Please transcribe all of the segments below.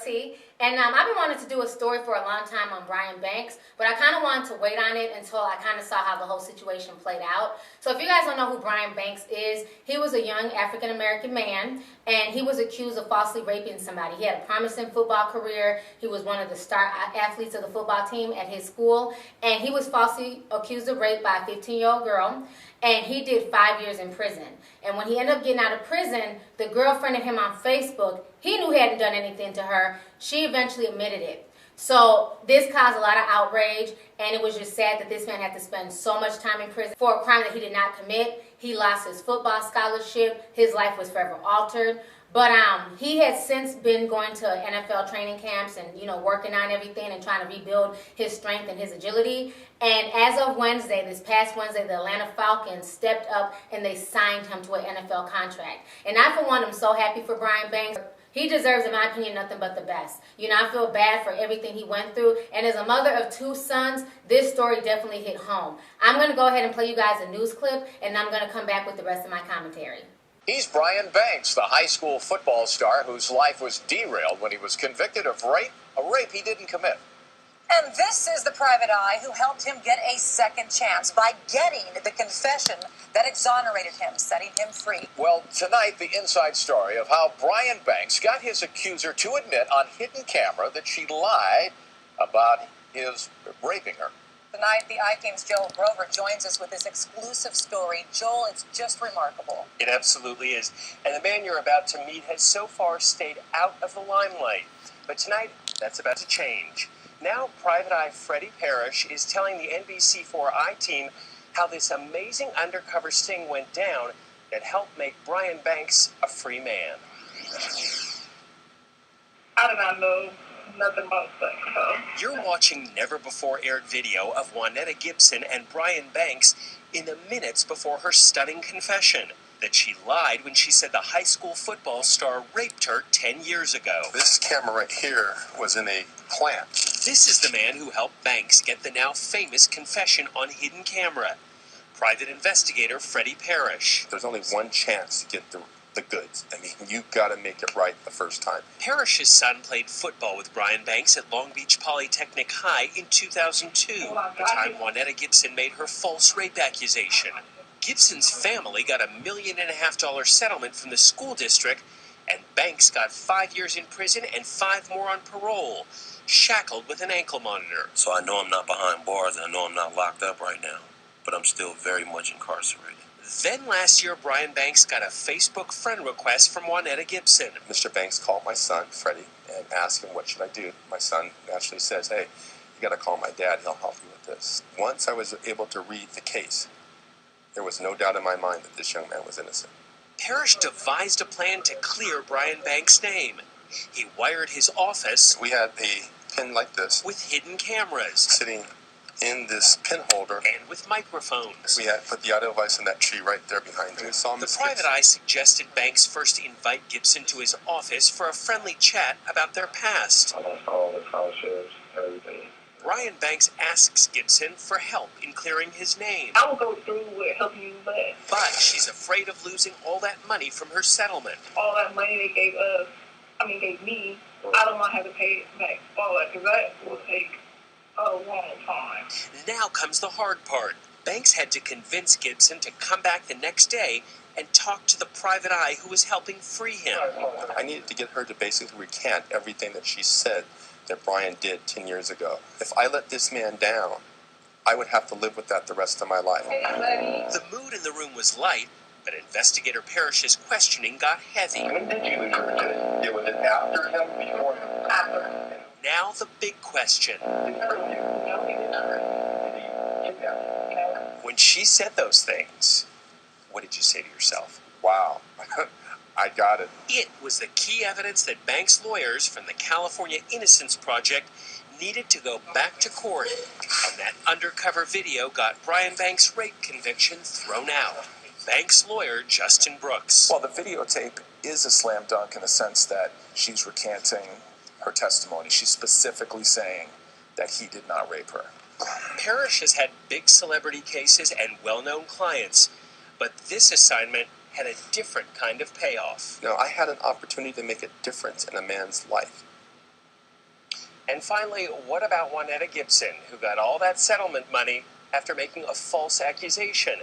T, and I've been wanting to do a story for a long time on Brian Banks, but I kind of wanted to wait on it until I kind of saw how the whole situation played out. So if you guys don't know who Brian Banks is, he was a young African-American man, and he was accused of falsely raping somebody. He had a promising football career. He was one of the star athletes of the football team at his school, and he was falsely accused of rape by a 15-year-old girl, and he did 5 years in prison. And when he ended up getting out of prison, the girl friended him on Facebook. He knew he hadn't done anything to her. She eventually admitted it. So this caused a lot of outrage, and it was just sad that this man had to spend so much time in prison for a crime that he did not commit. He lost his football scholarship. His life was forever altered. But he has since been going to NFL training camps and, working on everything and trying to rebuild his strength and his agility. And as of Wednesday, this past Wednesday, the Atlanta Falcons stepped up and they signed him to an NFL contract. And I, for one, am so happy for Brian Banks. He deserves, in my opinion, nothing but the best. I feel bad for everything he went through. And as a mother of 2 sons, this story definitely hit home. I'm going to go ahead and play you guys a news clip, and I'm going to come back with the rest of my commentary. He's Brian Banks, the high school football star whose life was derailed when he was convicted of rape, a rape he didn't commit. And this is the private eye who helped him get a second chance by getting the confession that exonerated him, setting him free. Well, tonight, the inside story of how Brian Banks got his accuser to admit on hidden camera that she lied about his raping her. Tonight, the iTeam's Joel Grover joins us with this exclusive story. Joel, it's just remarkable. It absolutely is. And the man you're about to meet has so far stayed out of the limelight. But tonight, that's about to change. Now, Private Eye Freddie Parrish is telling the NBC4 iTeam how this amazing undercover sting went down that helped make Brian Banks a free man. I did not know nothing about sex, so. You're watching never-before-aired video of Juanetta Gibson and Brian Banks in the minutes before her stunning confession that she lied when she said the high school football star raped her 10 years ago. This camera right here was in a plant. This is the man who helped Banks get the now famous confession on hidden camera. Private investigator Freddie Parrish. There's only one chance to get the goods. I mean, you've got to make it right the first time. Parrish's son played football with Brian Banks at Long Beach Polytechnic High in 2002, the time Juanetta Gibson made her false rape accusation. Gibson's family got $1.5 million settlement from the school district, and Banks got 5 years in prison and 5 more on parole, shackled with an ankle monitor. So I know I'm not behind bars, and I know I'm not locked up right now, but I'm still very much incarcerated. Then last year, Brian Banks got a Facebook friend request from Juanetta Gibson. Mr. Banks called my son, Freddie, and asked him, what should I do? My son naturally says, hey, you got to call my dad. He'll help you with this. Once I was able to read the case, there was no doubt in my mind that this young man was innocent. Parrish devised a plan to clear Brian Banks' name. He wired his office. We had a pin like this with hidden cameras sitting in this pin holder, and with microphones. We had put the audio device in that tree right there behind me. The Private Eye suggested Banks first invite Gibson to his office for a friendly chat about their past. I lost all the scholarships, everything. Brian Banks asks Gibson for help in clearing his name. I will go through with helping you less. But she's afraid of losing all that money from her settlement. All that money they gave me, I don't want to have to pay it back. All that, because that will take a long time. Now comes the hard part. Banks had to convince Gibson to come back the next day and talk to the Private Eye who was helping free him. I needed to get her to basically recant everything that she said that Brian did 10 years ago. If I let this man down, I would have to live with that the rest of my life. The mood in the room was light, but Investigator Parrish's questioning got heavy. When did you encourage it? Was it after him, before him, after him? Now the big question. When she said those things, what did you say to yourself? Wow, I got it. It was the key evidence that Banks' lawyers from the California Innocence Project needed to go back to court. And that undercover video got Brian Banks' rape conviction thrown out. Banks' lawyer, Justin Brooks. Well, the videotape is a slam dunk in the sense that she's recanting her testimony. She's specifically saying that he did not rape her. Parrish has had big celebrity cases and well-known clients, but this assignment had a different kind of payoff. I had an opportunity to make a difference in a man's life. And finally, what about Juanetta Gibson, who got all that settlement money after making a false accusation?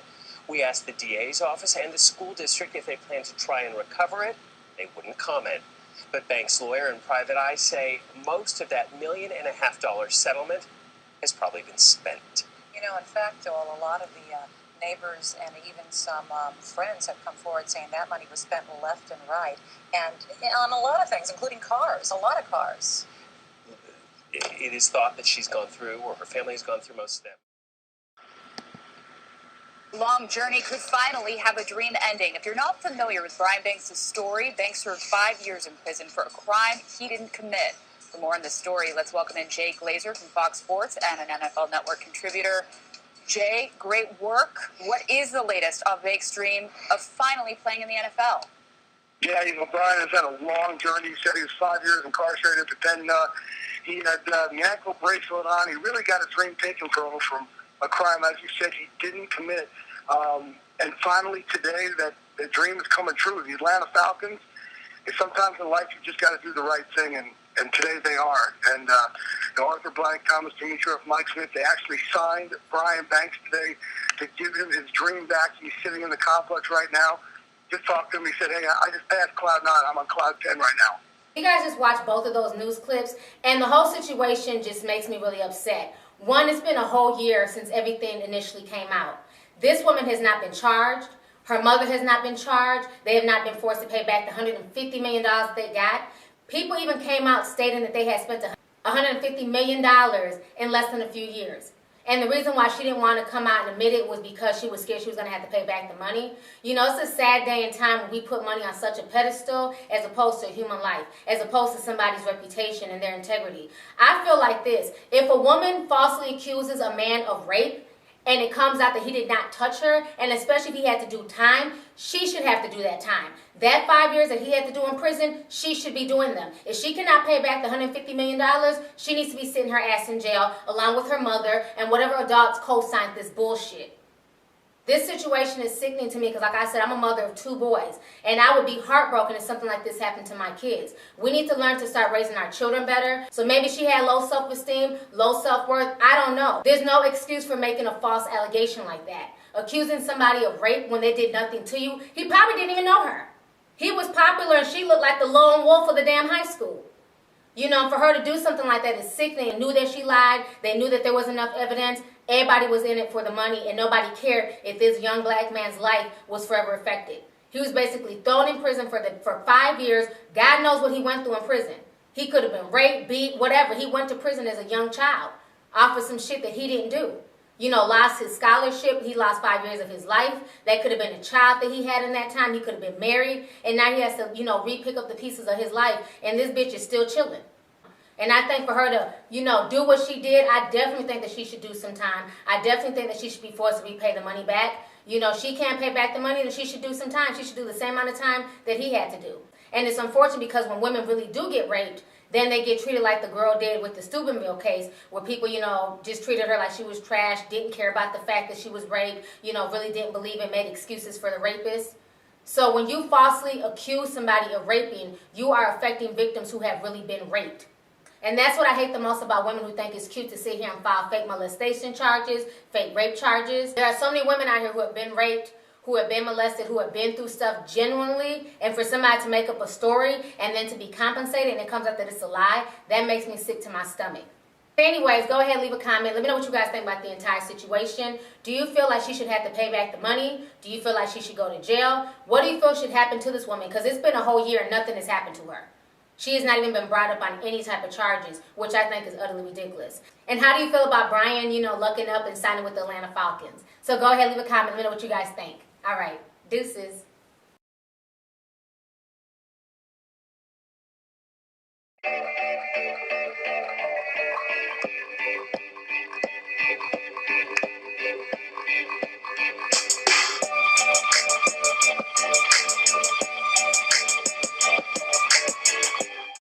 We asked the DA's office and the school district if they plan to try and recover it. They wouldn't comment. But Banks' lawyer and Private Eye say most of that $1.5 million settlement has probably been spent. You know, in fact, Joel, a lot of the neighbors and even some friends have come forward saying that money was spent left and right, and on a lot of things, including cars, a lot of cars. It is thought that she's gone through, or her family has gone through most of them. Long journey could finally have a dream ending. If you're not familiar with Brian Banks' story, Banks served 5 years in prison for a crime he didn't commit. For more on this story, let's welcome in Jay Glazer from Fox Sports and an NFL Network contributor. Jay, great work. What is the latest on Banks' dream of finally playing in the NFL? Yeah, you know, Brian has had a long journey. He said he was 5 years incarcerated, but then he had the ankle bracelet on. He really got his dream taken from him from a crime, as you said, he didn't commit. And finally today, that the dream is coming true. The Atlanta Falcons, sometimes in life you just got to do the right thing, and today they are. And Arthur Blank, Thomas Dimitroff, Mike Smith, they actually signed Brian Banks today to give him his dream back. He's sitting in the complex right now. Just talked to him. He said, hey, I just passed Cloud 9. I'm on Cloud 10 right now. You guys just watched both of those news clips, and the whole situation just makes me really upset. One, it's been a whole year since everything initially came out. This woman has not been charged. Her mother has not been charged. They have not been forced to pay back the $150 million that they got. People even came out stating that they had spent $150 million in less than a few years. And the reason why she didn't want to come out and admit it was because she was scared she was going to have to pay back the money. You know, it's a sad day and time when we put money on such a pedestal as opposed to human life, as opposed to somebody's reputation and their integrity. I feel like this. If a woman falsely accuses a man of rape, and it comes out that he did not touch her, and especially if he had to do time, she should have to do that time. That 5 years that he had to do in prison, she should be doing them. If she cannot pay back the $150 million, she needs to be sitting her ass in jail along with her mother and whatever adults co-signed this bullshit. This situation is sickening to me because, like I said, I'm a mother of 2 boys, and I would be heartbroken if something like this happened to my kids. We need to learn to start raising our children better. So maybe she had low self-esteem, low self-worth. I don't know. There's no excuse for making a false allegation like that. Accusing somebody of rape when they did nothing to you. He probably didn't even know her. He was popular, and she looked like the lone wolf of the damn high school. You know, for her to do something like that is sickening. They knew that she lied. They knew that there was enough evidence. Everybody was in it for the money, and nobody cared if this young black man's life was forever affected. He was basically thrown in prison for 5 years. God knows what he went through in prison. He could have been raped, beat, whatever. He went to prison as a young child off of some shit that he didn't do. You know, lost his scholarship. He lost 5 years of his life. That could have been a child that he had in that time. He could have been married, and now he has to, you know, re-pick up the pieces of his life, and this bitch is still chilling. And I think for her to, you know, do what she did, I definitely think that she should do some time. I definitely think that she should be forced to repay the money back. You know, she can't pay back the money, then she should do some time. She should do the same amount of time that he had to do. And it's unfortunate because when women really do get raped, then they get treated like the girl did with the Steubenville case, where people, you know, just treated her like she was trash, didn't care about the fact that she was raped, you know, really didn't believe it, made excuses for the rapist. So when you falsely accuse somebody of raping, you are affecting victims who have really been raped. And that's what I hate the most about women who think it's cute to sit here and file fake molestation charges, fake rape charges. There are so many women out here who have been raped, who have been molested, who have been through stuff genuinely, and for somebody to make up a story and then to be compensated and it comes out that it's a lie, that makes me sick to my stomach. Anyways, go ahead, leave a comment. Let me know what you guys think about the entire situation. Do you feel like she should have to pay back the money? Do you feel like she should go to jail? What do you feel should happen to this woman? Because it's been a whole year and nothing has happened to her. She has not even been brought up on any type of charges, which I think is utterly ridiculous. And how do you feel about Brian, you know, lucking up and signing with the Atlanta Falcons? So go ahead, leave a comment. Let me know what you guys think. All right, deuces.